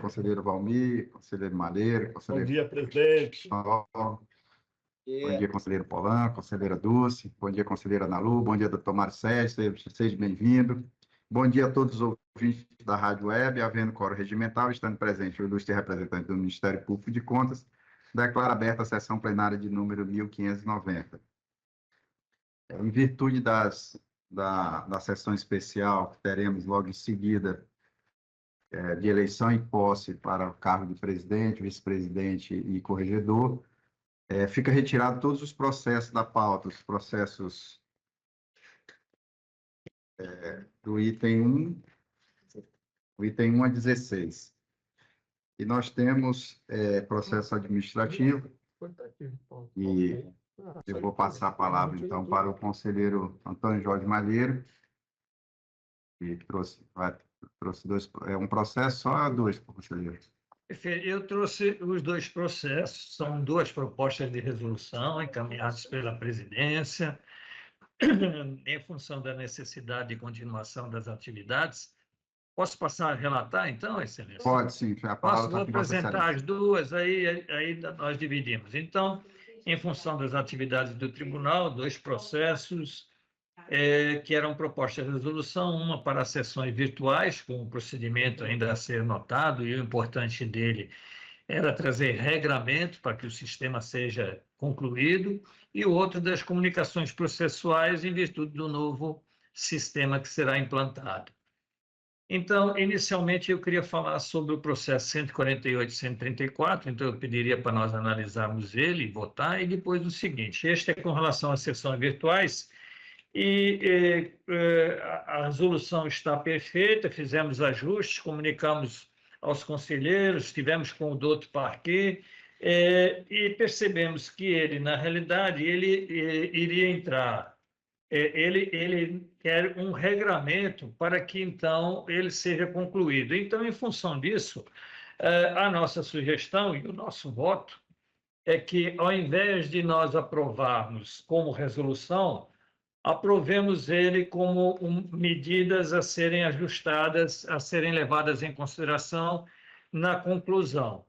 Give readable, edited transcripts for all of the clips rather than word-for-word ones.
conselheiro Valmir, conselheiro Malheiro, Bom conselheiro dia, presidente. Bom dia, conselheiro Polan, conselheira Dulce, bom dia, conselheira Nalu, bom dia, doutor Mário Sérgio, seja bem-vindo. Bom dia a todos os ouvintes da Rádio Web, havendo quórum regimental, estando presente o ilustre representante do Ministério Público de Contas, declaro aberta a sessão plenária de número 1590. Em virtude da sessão especial que teremos logo em seguida, de eleição e posse para o cargo de presidente, vice-presidente e corregedor, fica retirado todos os processos da pauta, os processos do item 1, o item 1 a 16. E nós temos processo administrativo, e eu vou passar a palavra, então, para o conselheiro Antônio Jorge Malheiro, que trouxe dois, um processo, só dois, conselheiro. Eu trouxe os dois processos, são duas propostas de resolução encaminhadas pela presidência, em função da necessidade de continuação das atividades. Posso passar a relatar, então, Excelência? Pode, sim. A palavra Vou apresentar as duas, aí nós dividimos. Então, em função das atividades do tribunal, dois processos que eram propostas de resolução, uma para sessões virtuais, com o procedimento ainda a ser notado, e o importante dele era trazer regramento para que o sistema seja concluído, e o outro das comunicações processuais em virtude do novo sistema que será implantado. Então, inicialmente, eu queria falar sobre o processo 148 e 134, então eu pediria para nós analisarmos ele e votar, e depois o seguinte: este é com relação às sessões virtuais, e a resolução está perfeita, fizemos ajustes, comunicamos aos conselheiros, tivemos com o doutor Parquet, e percebemos que ele, na realidade, ele iria entrar, ele quer um regramento para que, então, ele seja concluído. Então, em função disso, a nossa sugestão e o nosso voto é que, ao invés de nós aprovarmos como resolução, aprovemos ele como medidas a serem ajustadas, a serem levadas em consideração na conclusão.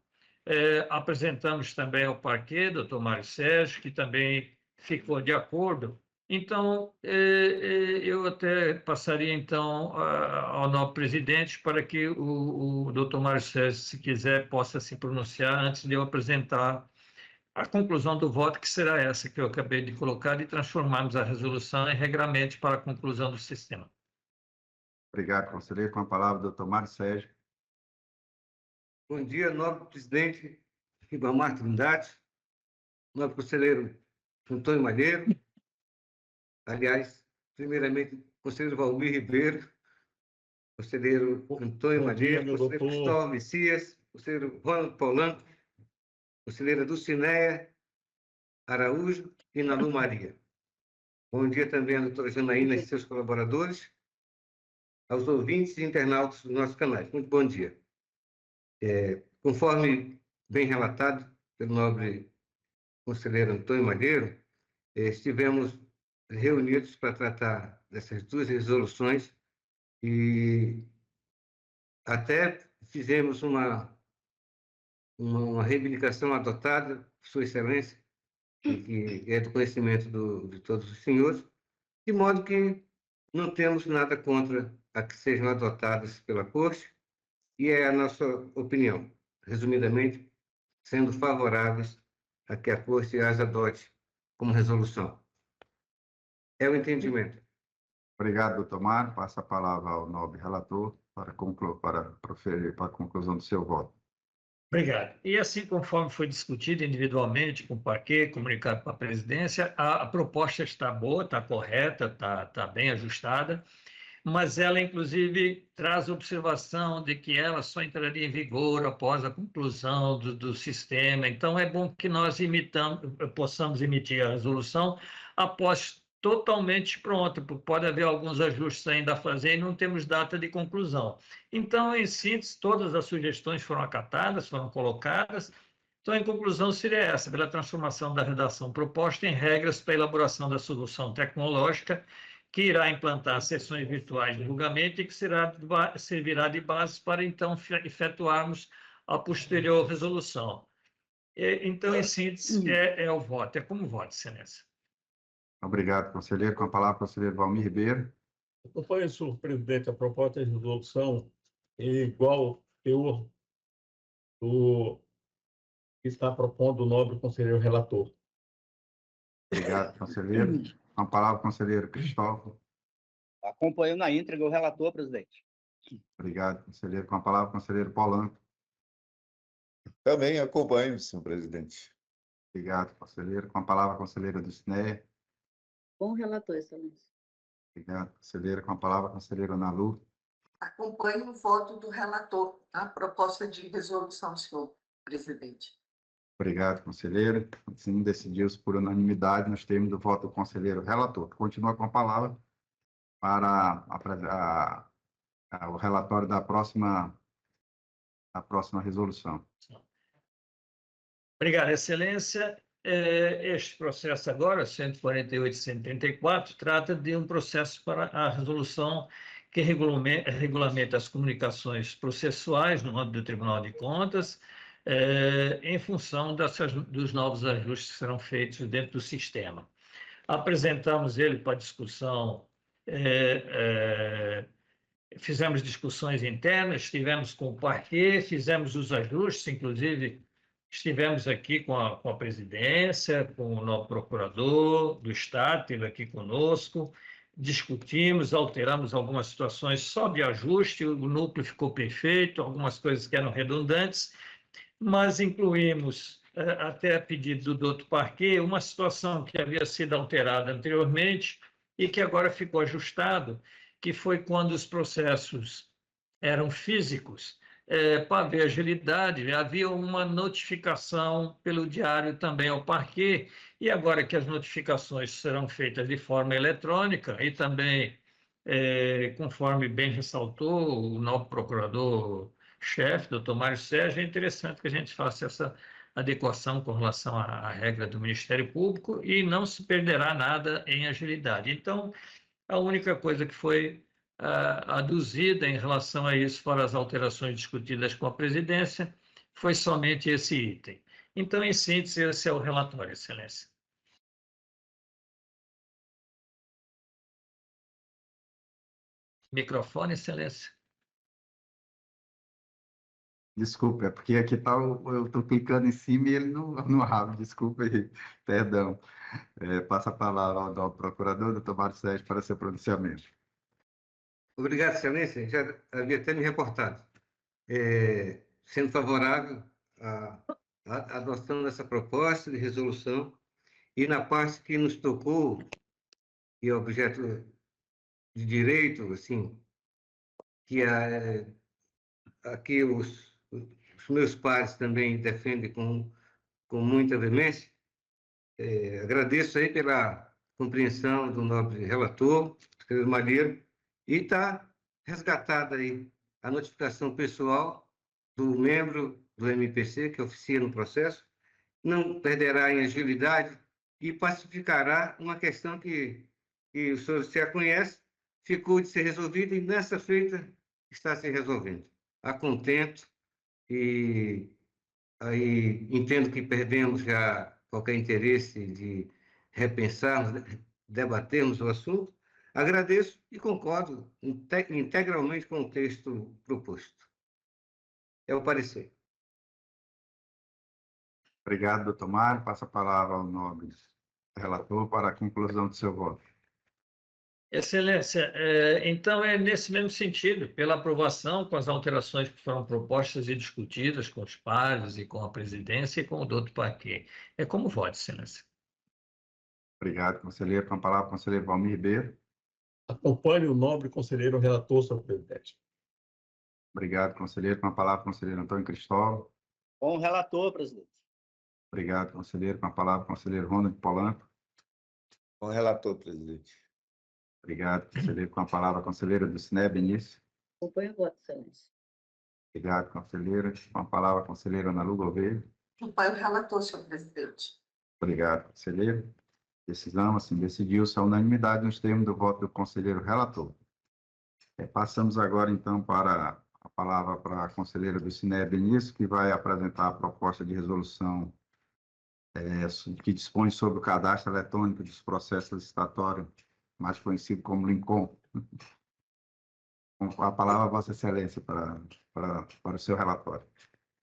Apresentamos também ao Parquet, doutor Mário Sérgio, que também ficou de acordo. Então, eu até passaria, então, ao novo presidente para que o doutor Mário Sérgio, se quiser, possa se pronunciar antes de eu apresentar a conclusão do voto, que será essa que eu acabei de colocar, e transformarmos a resolução em regramento para a conclusão do sistema. Obrigado, conselheiro. Com a palavra, doutor Mário Sérgio. Bom dia, nobre presidente Ribamar Trindade, nobre conselheiro Antônio Malheiro, aliás, primeiramente, conselheiro Valmir Ribeiro, conselheiro Antônio Malheiro, conselheiro Cristóvão Messias, conselheiro Ronaldo Polan, conselheira Dulcinéia Araújo e Nalu Maria. Bom dia também à doutora Janaína e seus colaboradores, aos ouvintes e internautas do nosso canal. Muito bom dia. Conforme bem relatado pelo nobre conselheiro Antônio Malheiro, estivemos reunidos para tratar dessas duas resoluções e até fizemos uma reivindicação adotada por Sua Excelência, que é do conhecimento de todos os senhores, de modo que não temos nada contra a que sejam adotadas pela Corte, e é a nossa opinião, resumidamente, sendo favoráveis a que a Corte as adote como resolução. É o entendimento. Obrigado, doutor Mário. Passo a palavra ao nobre relator para proferir para a conclusão do seu voto. Obrigado. E assim, conforme foi discutido individualmente com o Parquet, comunicado para a presidência, a proposta está boa, está correta, está bem ajustada, mas ela, inclusive, traz observação de que ela só entraria em vigor após a conclusão do sistema. Então, é bom que nós possamos emitir a resolução após totalmente pronta, porque pode haver alguns ajustes ainda a fazer e não temos data de conclusão. Então, em síntese, todas as sugestões foram acatadas, foram colocadas. Então, em conclusão, seria essa: pela transformação da redação proposta em regras para a elaboração da solução tecnológica, que irá implantar sessões virtuais de julgamento e que servirá de base para, então, efetuarmos a posterior resolução. Então, em síntese, é o voto. É como voto, Excelência. Obrigado, conselheiro. Com a palavra, o conselheiro Valmir Ribeiro. Acompanho, senhor presidente, a proposta de resolução em igual teor do que está propondo o nobre conselheiro relator. Obrigado, conselheiro. Com a palavra, o conselheiro Cristóvão. Acompanho na íntegra o relator, presidente. Obrigado, conselheiro. Com a palavra, o conselheiro Polanco. Também acompanho, senhor presidente. Obrigado, conselheiro. Com a palavra, a conselheira do SNE. Com o relator, Excelência. Obrigado, conselheira. Com a palavra, a conselheira Ana Lu. Acompanho o voto do relator, a proposta de resolução, senhor presidente. Obrigado, conselheiro. Assim, decidiu-se por unanimidade nos termos do voto do conselheiro relator. Continua com a palavra para o relatório da próxima resolução. Obrigado, Excelência. Este processo agora, 148 e 134, trata de um processo para a resolução que regulamenta as comunicações processuais no âmbito do Tribunal de Contas, em função dos novos ajustes que serão feitos dentro do sistema. Apresentamos ele para discussão, fizemos discussões internas, estivemos com o parquê, fizemos os ajustes, inclusive estivemos aqui com a presidência, com o novo procurador do Estado, esteve aqui conosco, discutimos, alteramos algumas situações só de ajuste, o núcleo ficou perfeito, algumas coisas que eram redundantes, mas incluímos, até a pedido do doutor Parquet, uma situação que havia sido alterada anteriormente e que agora ficou ajustado, que foi quando os processos eram físicos. Para haver agilidade, havia uma notificação pelo diário também ao Parquet, e agora que as notificações serão feitas de forma eletrônica e também, conforme bem ressaltou o novo procurador-chefe, doutor Mário Sérgio, é interessante que a gente faça essa adequação com relação à regra do Ministério Público e não se perderá nada em agilidade. Então, a única coisa que foi aduzida em relação a isso, fora as alterações discutidas com a presidência, foi somente esse item. Então, em síntese, esse é o relatório, Excelência. Microfone, Excelência. Desculpa, é porque aqui tá eu estou clicando em cima e ele não abre. Desculpa aí, perdão. Passa a palavra ao procurador, doutor Mário Sérgio, para seu pronunciamento. Obrigado, Excelência. Já havia até me reportado. Sendo favorável à adoção dessa proposta de resolução e na parte que nos tocou, e é objeto de direito, assim, que aqui os meus pares também defendem com muita veemência. Agradeço aí pela compreensão do nobre relator, escreveu Malheiro, e está resgatada aí a notificação pessoal do membro do MPC, que oficia no processo, não perderá em agilidade e pacificará uma questão que o senhor já conhece, ficou de ser resolvida e nessa feita está se resolvendo. A contento, e aí entendo que perdemos já qualquer interesse de repensarmos, debatermos o assunto. Agradeço e concordo integralmente com o texto proposto. É o parecer. Obrigado, doutor Mário. Passa a palavra ao nobre relator para a conclusão do seu voto. Excelência, então é nesse mesmo sentido, pela aprovação com as alterações que foram propostas e discutidas com os pares e com a presidência e com o doutor Parquet. É como voto, Excelência. Obrigado, conselheiro. Com a palavra, o conselheiro Valmir Ribeiro. Acompanho o nobre conselheiro relator, senhor presidente. Obrigado, conselheiro. Com a palavra, o conselheiro Antônio Cristóvão. Com o relator, presidente. Obrigado, conselheiro. Com a palavra, o conselheiro Ronald Polanco. Com o relator, presidente. Obrigado, conselheiro. Com a palavra, a conselheira do SNE, Benício. Acompanho o voto, Excelência. Obrigado, conselheira. Com a palavra, a conselheira Ana Lu Gouveia. Acompanho o relator, senhor presidente. Obrigado, conselheiro. Decisão, assim, decidiu-se a unanimidade nos termos do voto do conselheiro relator. Passamos agora, então, para a palavra para a conselheira do Cineb Benício, que vai apresentar a proposta de resolução que dispõe sobre o cadastro eletrônico dos processos licitatórios, mais conhecido como LINCOM. Com a palavra, Vossa Excelência, para o seu relatório.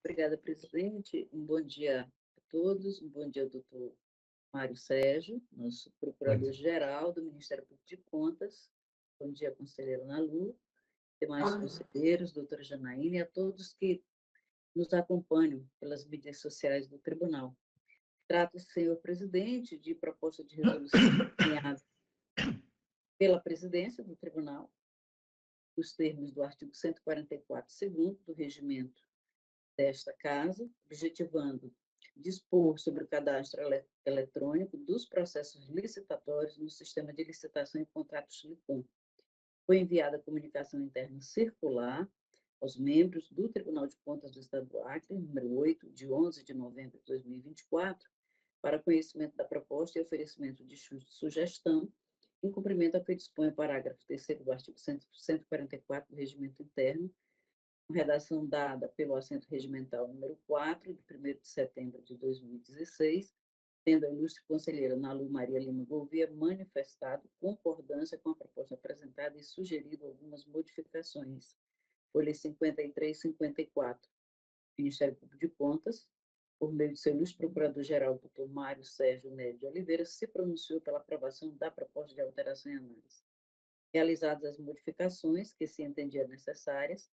Obrigada, presidente. Um bom dia a todos. Um bom dia, doutor Mário Sérgio, nosso procurador-geral do Ministério Público de Contas. Bom dia, conselheiro Nalu, demais conselheiros, doutora Janaína, e a todos que nos acompanham pelas mídias sociais do tribunal. Trata-se, senhor presidente, de proposta de resolução encaminhada pela presidência do tribunal, nos termos do artigo 144, segundo do regimento desta casa, objetivando dispor sobre o cadastro eletrônico dos processos licitatórios no sistema de licitação e contratos LICOM. Foi enviada a comunicação interna circular aos membros do Tribunal de Contas do Estado do Acre, número 8, de 11 de novembro de 2024, para conhecimento da proposta e oferecimento de sugestão, em cumprimento ao que dispõe o parágrafo 3º do artigo 144 do Regimento Interno, com redação dada pelo assento regimental número 4, de 1º de setembro de 2016, tendo a ilustre conselheira Nalu Maria Lima Gouveia manifestado concordância com a proposta apresentada e sugerido algumas modificações. Folha 53 e 54. Ministério Público de Contas, por meio de seu ilustre procurador-geral, doutor Mário Sérgio Nery de Oliveira, se pronunciou pela aprovação da proposta de alteração e análise. Realizadas as modificações que se entendiam necessárias,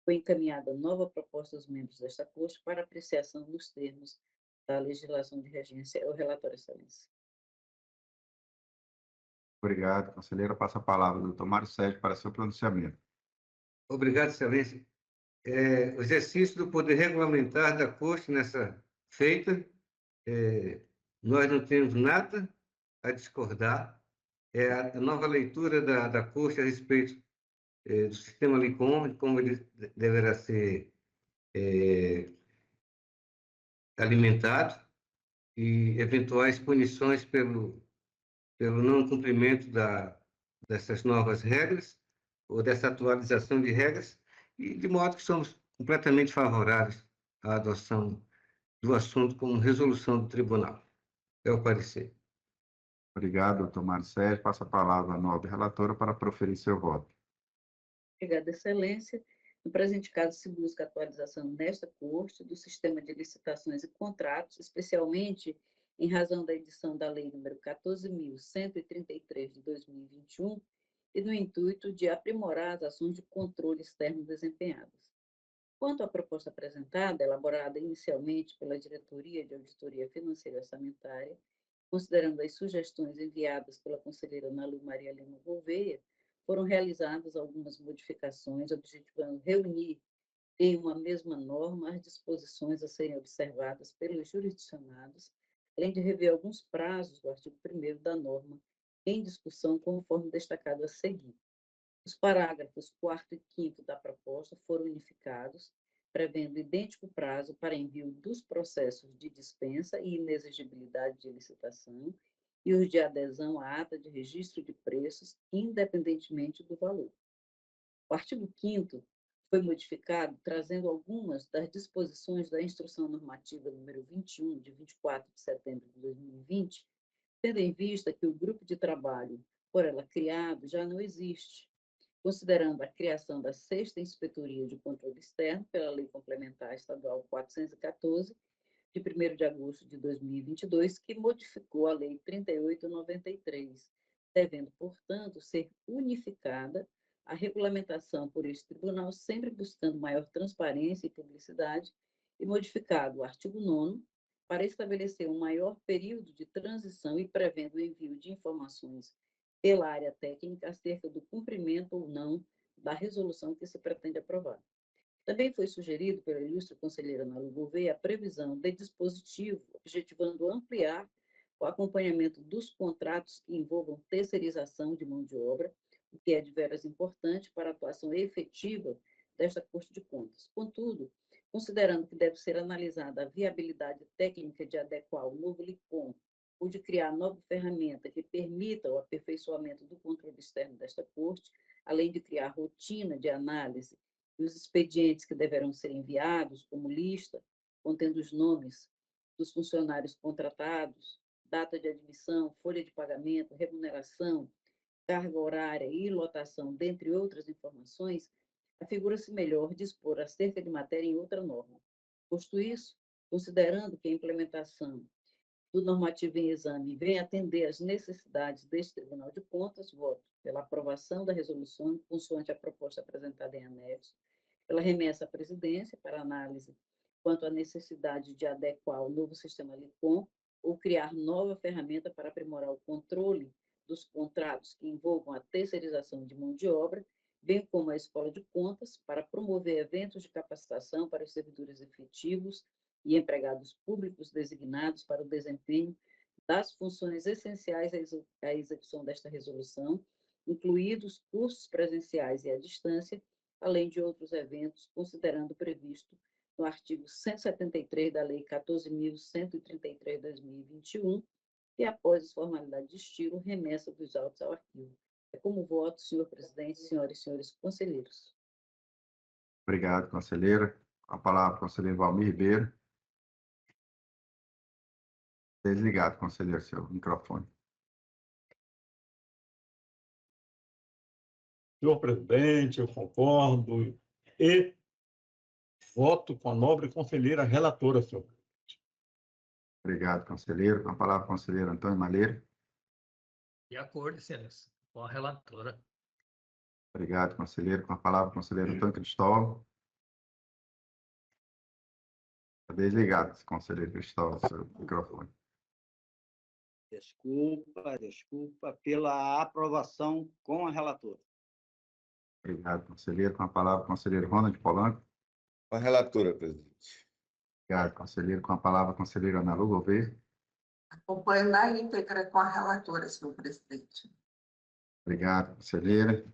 foi encaminhada nova proposta aos membros desta corte para apreciação nos termos da legislação de regência. É o relatório, excelência. Obrigado, conselheira. Passa a palavra ao doutor Mário Sérgio para seu pronunciamento. Obrigado, excelência. O exercício do poder regulamentar da corte nessa feita, nós não temos nada a discordar. A nova leitura da corte a respeito do sistema LICOM, como ele deverá ser alimentado, e eventuais punições pelo não cumprimento dessas novas regras, ou dessa atualização de regras, e de modo que somos completamente favoráveis à adoção do assunto como resolução do tribunal. É o parecer. Obrigado, doutor Mário Sérgio. Passa a palavra à nobre relatora para proferir seu voto. Obrigada, excelência. No presente caso, se busca a atualização nesta corte do sistema de licitações e contratos, especialmente em razão da edição da Lei nº 14.133, de 2021, e no intuito de aprimorar as ações de controle externo desempenhadas. Quanto à proposta apresentada, elaborada inicialmente pela Diretoria de Auditoria Financeira e Orçamentária, considerando as sugestões enviadas pela conselheira Nalu Maria Lima Gouveia, foram realizadas algumas modificações, objetivando reunir em uma mesma norma as disposições a serem observadas pelos jurisdicionados, além de rever alguns prazos do artigo 1º da norma em discussão, conforme destacado a seguir. Os parágrafos 4º e 5º da proposta foram unificados, prevendo idêntico prazo para envio dos processos de dispensa e inexigibilidade de licitação e os de adesão à ata de registro de preços, independentemente do valor. O artigo 5º foi modificado, trazendo algumas das disposições da Instrução Normativa número 21, de 24 de setembro de 2020, tendo em vista que o grupo de trabalho por ela criado já não existe, considerando a criação da 6ª Inspetoria de Controle Externo pela Lei Complementar Estadual 414, de 1º de agosto de 2022, que modificou a Lei 3893, devendo, portanto, ser unificada a regulamentação por este tribunal, sempre buscando maior transparência e publicidade, e modificado o artigo 9º para estabelecer um maior período de transição e prevendo o envio de informações pela área técnica acerca do cumprimento ou não da resolução que se pretende aprovar. Também foi sugerido pela ilustre conselheira Nalu Gouveia a previsão de dispositivo objetivando ampliar o acompanhamento dos contratos que envolvam terceirização de mão de obra, o que é de veras importante para a atuação efetiva desta Corte de Contas. Contudo, considerando que deve ser analisada a viabilidade técnica de adequar o novo LICOM ou de criar nova ferramenta que permita o aperfeiçoamento do controle externo desta Corte, além de criar rotina de análise Os expedientes que deverão ser enviados, como lista, contendo os nomes dos funcionários contratados, data de admissão, folha de pagamento, remuneração, carga horária e lotação, dentre outras informações, afigura-se melhor dispor acerca de matéria em outra norma. Posto isso, considerando que a implementação do normativo em exame vem atender às necessidades deste Tribunal de Contas, voto pela aprovação da resolução consoante a proposta apresentada em anexo, pela remessa à presidência para análise quanto à necessidade de adequar o novo sistema LICOM ou criar nova ferramenta para aprimorar o controle dos contratos que envolvam a terceirização de mão de obra, bem como a Escola de Contas, para promover eventos de capacitação para os servidores efetivos e empregados públicos designados para o desempenho das funções essenciais à execução desta resolução, incluídos cursos presenciais e à distância, além de outros eventos, considerando o previsto no artigo 173 da Lei 14.133/2021, e após as formalidades de estilo, remessa dos autos ao arquivo. É como voto, senhor presidente, senhoras e senhores conselheiros. Obrigado, conselheira. A palavra, conselheiro Valmir Ribeiro. Desligado, conselheiro, seu microfone. Senhor presidente, eu concordo e voto com a nobre conselheira relatora, senhor. Obrigado, conselheiro. Com a palavra, conselheiro Antônio Malheiro. De acordo, excelência, com a relatora. Obrigado, conselheiro. Com a palavra, conselheiro Antônio Cristóvão. Está desligado, conselheiro Cristóvão, seu microfone. Desculpa pela aprovação com a relatora. Obrigado, conselheiro. Com a palavra, conselheiro Ronald Polanco. Com a relatora, presidente. Obrigado, conselheiro. Com a palavra, conselheiro Ana Lu Gouveia. Acompanho na íntegra com a relatora, senhor presidente. Obrigado, conselheira.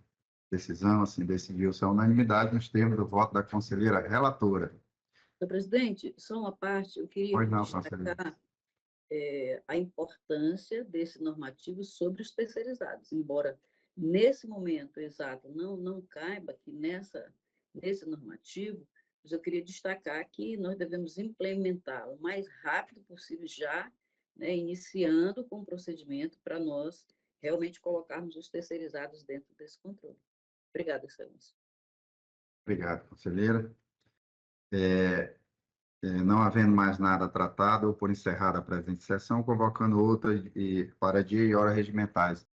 Decisão, assim, decidiu-se a unanimidade nos termos do voto da conselheira relatora. Senhor presidente, só uma parte, eu queria Pois não, destacar a importância desse normativo sobre os terceirizados, embora nesse momento exato não caiba aqui nesse normativo, mas eu queria destacar que nós devemos implementá-lo o mais rápido possível já, né, iniciando com o procedimento para nós realmente colocarmos os terceirizados dentro desse controle. Obrigada, excelência. Obrigado, conselheira. Não havendo mais nada tratado, ou por encerrada a presente sessão, convocando outra para dia e hora regimentais.